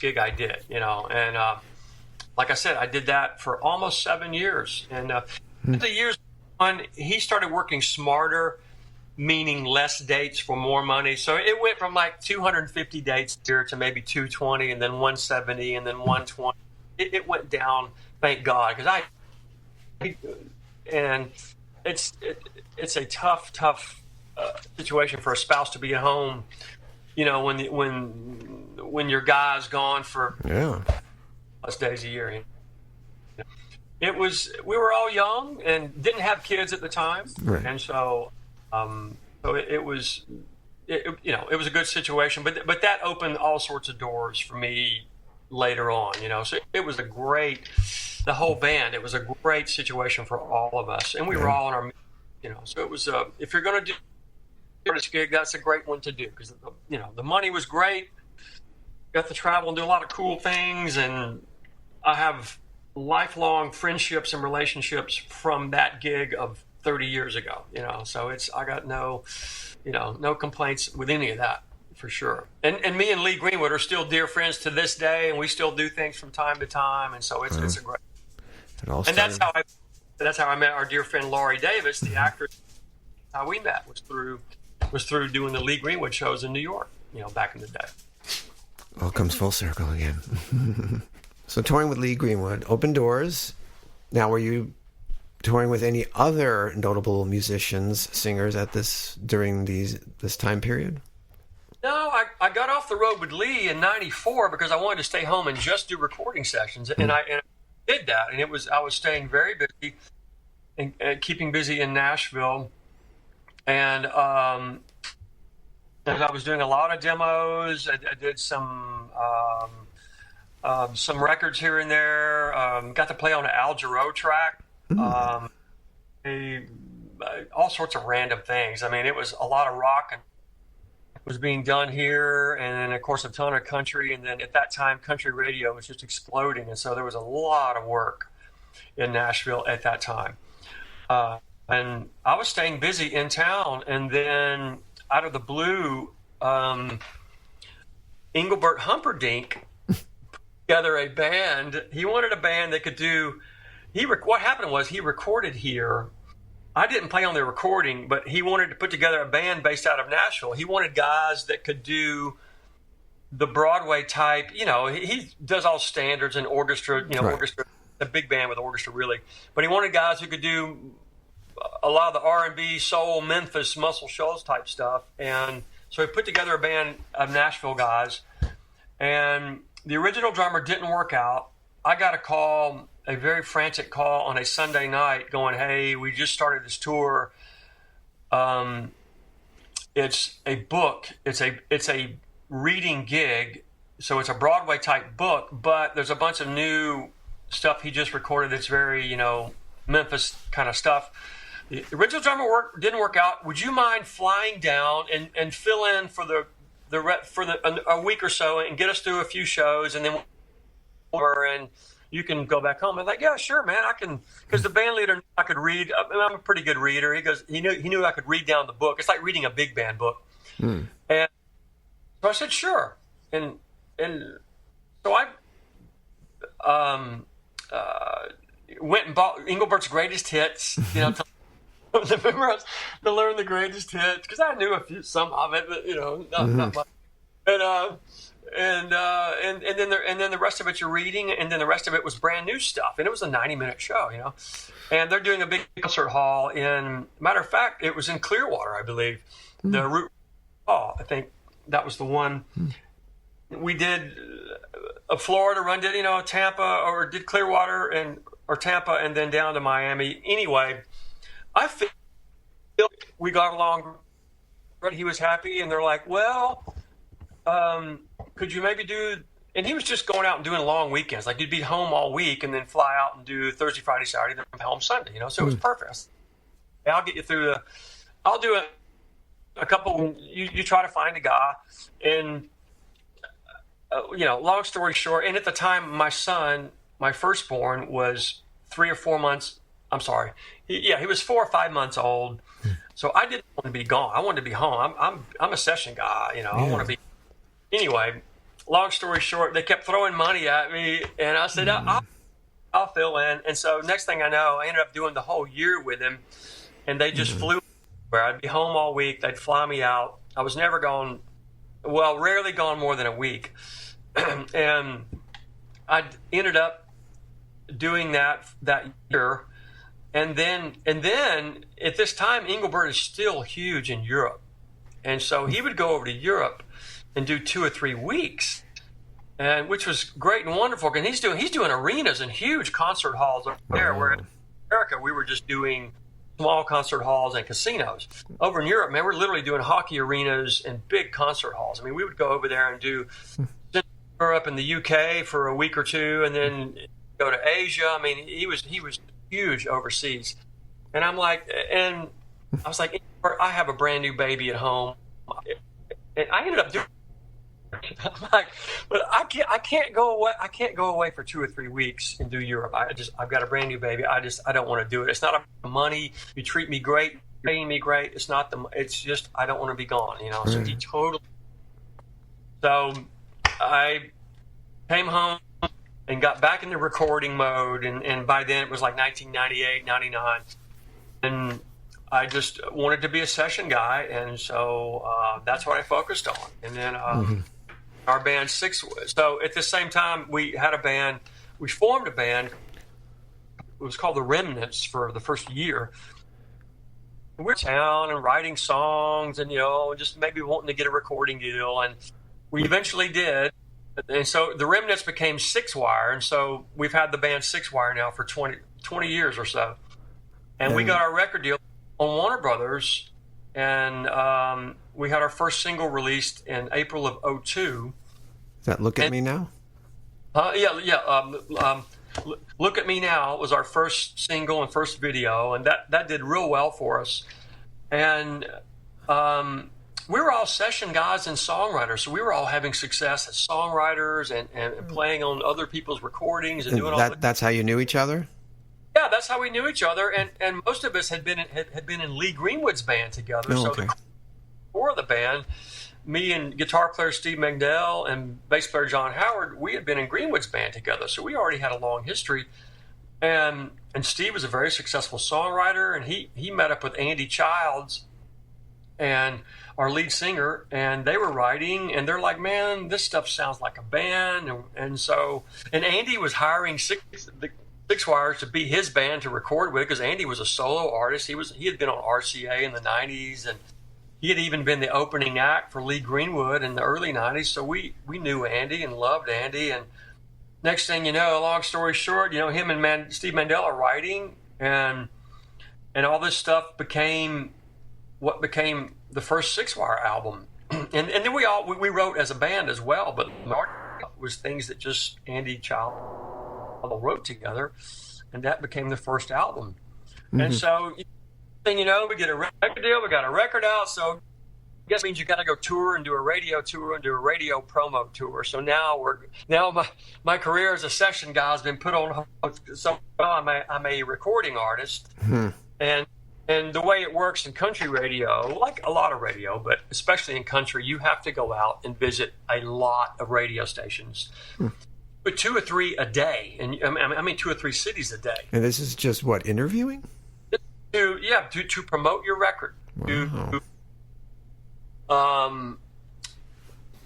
gig I did, and like I said, I did that for almost 7 years. And the years on, he started working smarter, meaning less dates for more money. So it went from like 250 dates a year to maybe 220, and then 170, and then 120. It went down, thank God, because and it's a tough situation for a spouse to be at home, when your guy's gone for plus days a year. We were all young and didn't have kids at the time, right. And so it was a good situation, but that opened all sorts of doors for me later on. So it was the whole band. It was a great situation for all of us, and we were all in our, So it was if you're going to do this gig, that's a great one to do, because the money was great. Got to travel and do a lot of cool things, and I have lifelong friendships and relationships from that gig of 30 years ago. So I got no complaints with any of that, for sure. And me and Lee Greenwood are still dear friends to this day, and we still do things from time to time, and so it's a great. And that's how I met our dear friend Laurie Davis, the actress. How we met was through doing the Lee Greenwood shows in New York, back in the day. All comes full circle again. So touring with Lee Greenwood, open doors. Now, were you touring with any other notable musicians, singers during this time period? No, I got off the road with Lee in '94 because I wanted to stay home and just do recording sessions, and I did that, and I was staying very busy and keeping busy in Nashville, and I was doing a lot of demos. I did some records here and there. Got to play on an Al Jarreau track. All sorts of random things. I mean, it was a lot of rock and was being done here, and then of course a ton of country, and then at that time country radio was just exploding, and so there was a lot of work in Nashville at that time, and I was staying busy in town, and then out of the blue, Englebert Humperdinck put together a band. He wanted a band that could do. What happened was he recorded here. I didn't play on the recording, but he wanted to put together a band based out of Nashville. He wanted guys that could do the Broadway type. He does all standards and orchestra. Right. Orchestra, a big band with orchestra, really. But he wanted guys who could do a lot of the R&B, soul, Memphis, Muscle Shoals type stuff. And so he put together a band of Nashville guys. And the original drummer didn't work out. I got a very frantic call on a Sunday night going, "Hey, we just started this tour. It's a book. It's a reading gig. So it's a Broadway type book, but there's a bunch of new stuff he just recorded that's very, Memphis kind of stuff. The original drummer didn't work out. Would you mind flying down and fill in for a week or so and get us through a few shows, and then you can go back home?" I'm like, "Yeah, sure, man, I can," because the band leader, I could read. I'm a pretty good reader. He knew I could read down the book. It's like reading a big band book. And so I said, "Sure," and so I went and bought Engelbert's Greatest Hits, to learn the greatest hits, because I knew some of it, but not much. And then the rest of it you're reading, and then the rest of it was brand new stuff, and it was a 90-minute show, And they're doing a big concert hall in. Matter of fact, it was in Clearwater, I believe. The Root Hall, I think that was the one. We did a Florida run, did Tampa, or did Clearwater or Tampa, and then down to Miami. Anyway, I feel we got along. He was happy, and they're like, "Well, could you maybe do?" And he was just going out and doing long weekends. Like, you'd be home all week and then fly out and do Thursday, Friday, Saturday, then come home Sunday. So it was perfect. I'll get you through I'll do a couple. You try to find a guy, and long story short. And at the time, my son, my firstborn, was 3 or 4 months. I'm sorry. He was 4 or 5 months old. So I didn't want to be gone. I wanted to be home. I'm a session guy. I want to be. Anyway, long story short, they kept throwing money at me, and I said, I'll fill in. And so next thing I know, I ended up doing the whole year with him, and they just flew where I'd be home all week. They'd fly me out. I was never gone, well, rarely gone more than a week. And I ended up doing that year. And then at this time, Englebert is still huge in Europe. And so he would go over to Europe and do 2 or 3 weeks, and which was great and wonderful. And he's doing arenas and huge concert halls over there, where in America we were just doing small concert halls and casinos. Over in Europe, man, we're literally doing hockey arenas and big concert halls. I mean, we would go over there and do Europe and the UK for a week or two, and then go to Asia. I mean, he was huge overseas. And I was like, I have a brand new baby at home, and I ended up doing. I'm like, but I can't go away. I can't go away for 2 or 3 weeks and do Europe. I've got a brand new baby. I don't want to do it. It's not the money. You treat me great, you're paying me great. It's just I don't want to be gone. So he totally. So I came home and got back into recording mode, and by then it was like 1998, 99, and I just wanted to be a session guy, and so that's what I focused on. And then our band so at the same time we had a band, we formed a band. It was called The Remnants for the first year. We were in town and writing songs, and just maybe wanting to get a recording deal, and we eventually did. And so The Remnants became Sixwire, and so we've had the band Sixwire now for 20 years or so. And we got our record deal on Warner Brothers, and we had our first single released in April of 2002. Is that Look at Me Now? Look at Me Now was our first single and first video, and that did real well for us. And we were all session guys and songwriters, so we were all having success as songwriters and playing on other people's recordings and doing all that. That's how you knew each other? Yeah, that's how we knew each other, and most of us had been in Lee Greenwood's band together. Oh, so okay. the core of the band, me and guitar player Steve Mandel and bass player John Howard, we had been in Greenwood's band together, so we already had a long history. And Steve was a very successful songwriter, and he met up with Andy Childs and our lead singer, and they were writing, and they're like, man, this stuff sounds like a band. And Andy was hiring Sixwire to be his band to record with, because Andy was a solo artist. He had been on RCA in the 90s, and he had even been the opening act for Lee Greenwood in the early 90s. So we knew Andy and loved Andy. And next thing you know, long story short, him and Steve Mandel are writing, and all this stuff became what became the first Sixwire album. And then we wrote as a band as well, but was things that just Andy Child wrote together, and that became the first album. And so, we get a record deal, we got a record out, so I guess it means you got to go tour and do a radio tour and do a radio promo tour. So now my career as a session guy has been put on hold. So I'm a recording artist, and the way it works in country radio, like a lot of radio, but especially in country, you have to go out and visit a lot of radio stations. But 2 or 3 a day, and I mean 2 or 3 cities a day. And this is just what, interviewing? To promote your record. Wow.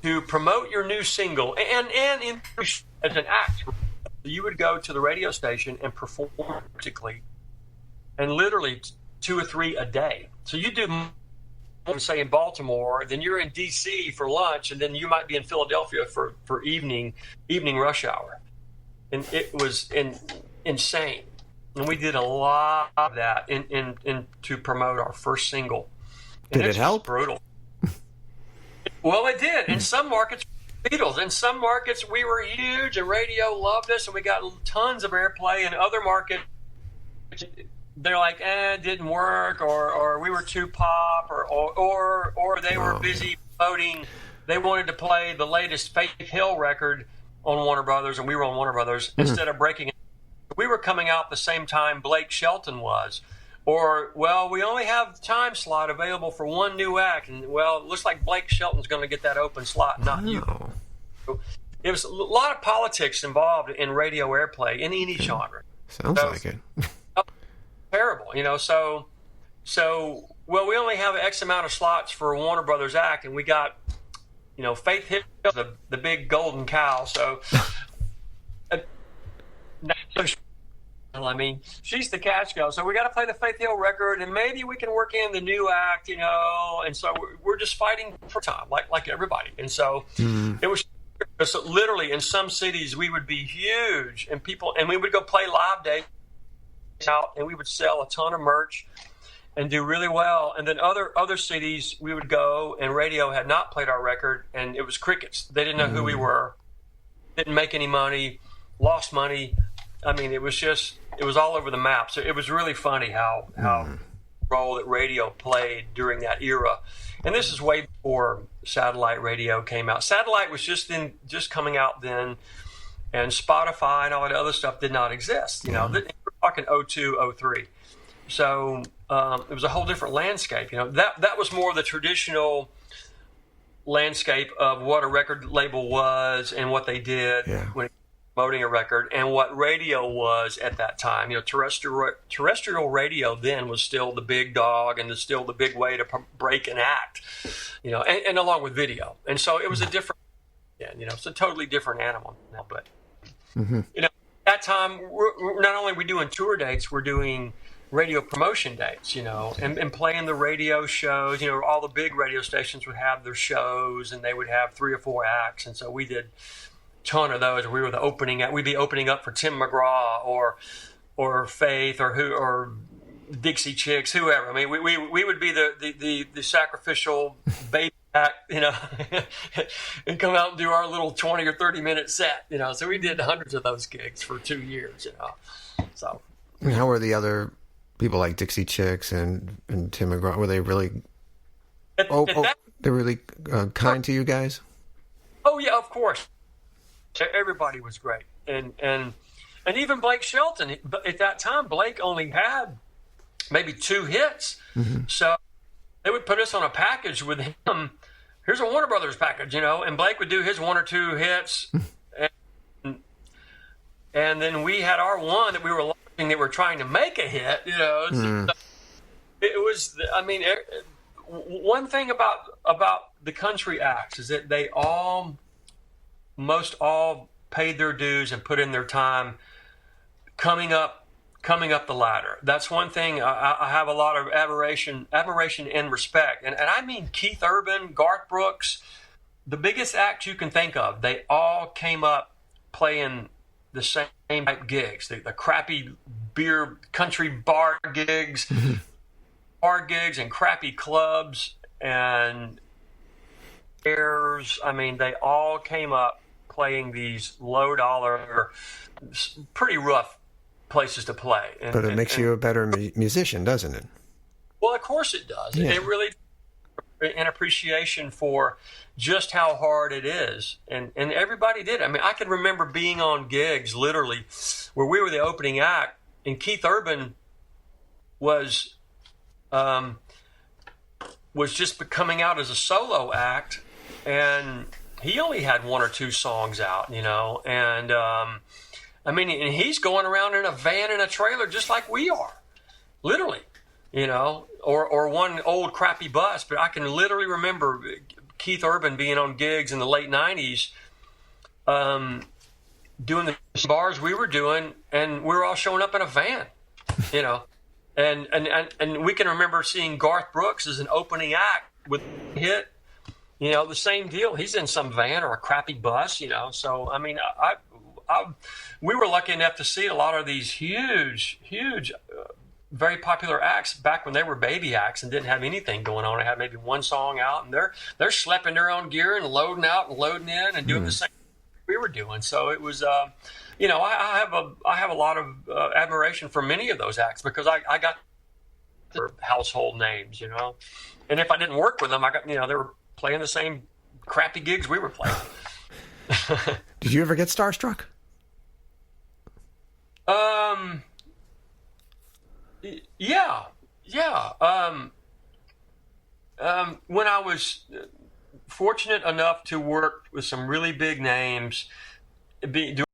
To promote your new single, and as an act, you would go to the radio station and perform practically, and literally 2 or 3 a day. So you do, say, in Baltimore, then you're in D.C. for lunch, and then you might be in Philadelphia for evening rush hour. And it was insane. And we did a lot of that in to promote our first single. And did it help? Brutal. Well, it did. In some markets, Beatles. In some markets, we were huge, and radio loved us, and we got tons of airplay. In other markets, they're like, it didn't work, or we were too pop, or they were busy promoting. They wanted to play the latest Faith Hill record on Warner Brothers, and we were on Warner Brothers, instead of breaking it. We were coming out the same time Blake Shelton was. Or, well, we only have the time slot available for one new act, and, well, it looks like Blake Shelton's going to get that open slot, not you. It was a lot of politics involved in radio airplay in any genre. Sounds like it. Terrible, so well, we only have X amount of slots for a Warner Brothers act, and we got, Faith Hill, the big golden cow. So, she's the catch girl. So we got to play the Faith Hill record, and maybe we can work in the new act, And so we're just fighting for time, like everybody. And so it was. So literally, in some cities, we would be huge, and we would go play live days out, and we would sell a ton of merch and do really well. And then other cities, we would go, and radio had not played our record, and it was crickets. They didn't know who we were, didn't make any money, lost money. It was all over the map. So it was really funny how role that radio played during that era. And this is way before satellite radio came out. Satellite was just coming out then, and Spotify and all that other stuff did not exist. We're talking 02, 03. So it was a whole different landscape. That was more the traditional landscape of what a record label was and what they did when promoting a record, and what radio was at that time. Terrestrial radio then was still the big dog and still the big way to break an act, and along with video. And so it was a different, it's a totally different animal now. But, at that time, we're not only are we doing tour dates, we're doing radio promotion dates, and playing the radio shows. All the big radio stations would have their shows, and they would have 3 or 4 acts. And so we did ton of those. We were the opening act. We'd be opening up for Tim McGraw or Faith or Dixie Chicks, whoever. We would be the sacrificial baby act, and come out and do our little 20 or 30 minute set, So we did hundreds of those gigs for 2 years, So how were the other people like Dixie Chicks and Tim McGraw? Were they really? They're really kind to you guys. Oh yeah, of course. Everybody was great, and even Blake Shelton. At that time, Blake only had maybe 2 hits, so they would put us on a package with him. Here's a Warner Brothers package, and Blake would do his 1 or 2 hits, and then we had our one that we were launching that we're trying to make a hit. So it was. One thing about the country acts is that they most all paid their dues and put in their time coming up the ladder. That's one thing I have a lot of admiration and respect. And I mean Keith Urban, Garth Brooks, the biggest act you can think of, they all came up playing the same type gigs, the crappy beer country bar gigs, and crappy clubs and airs. They all came up playing these low-dollar, pretty rough places to play. But it makes you a better musician, doesn't it? Well, of course it does. Yeah. It really an appreciation for just how hard it is. And everybody did. I can remember being on gigs, literally, where we were the opening act, and Keith Urban was just coming out as a solo act, and he only had 1 or 2 songs out, and and he's going around in a van and a trailer just like we are, literally, or one old crappy bus. But I can literally remember Keith Urban being on gigs in the late 90s, doing the bars we were doing, and we were all showing up in a van, and we can remember seeing Garth Brooks as an opening act with a hit. The same deal. He's in some van or a crappy bus, So, we were lucky enough to see a lot of these huge, very popular acts back when they were baby acts and didn't have anything going on. They had maybe 1 song out, and they're schlepping their own gear and loading out and loading in and doing the same we were doing. So it was, I have a lot of admiration for many of those acts because I got their household names, And if I didn't work with them, I got, they were playing the same crappy gigs we were playing. Did you ever get starstruck? Yeah. When I was fortunate enough to work with some really big names, doing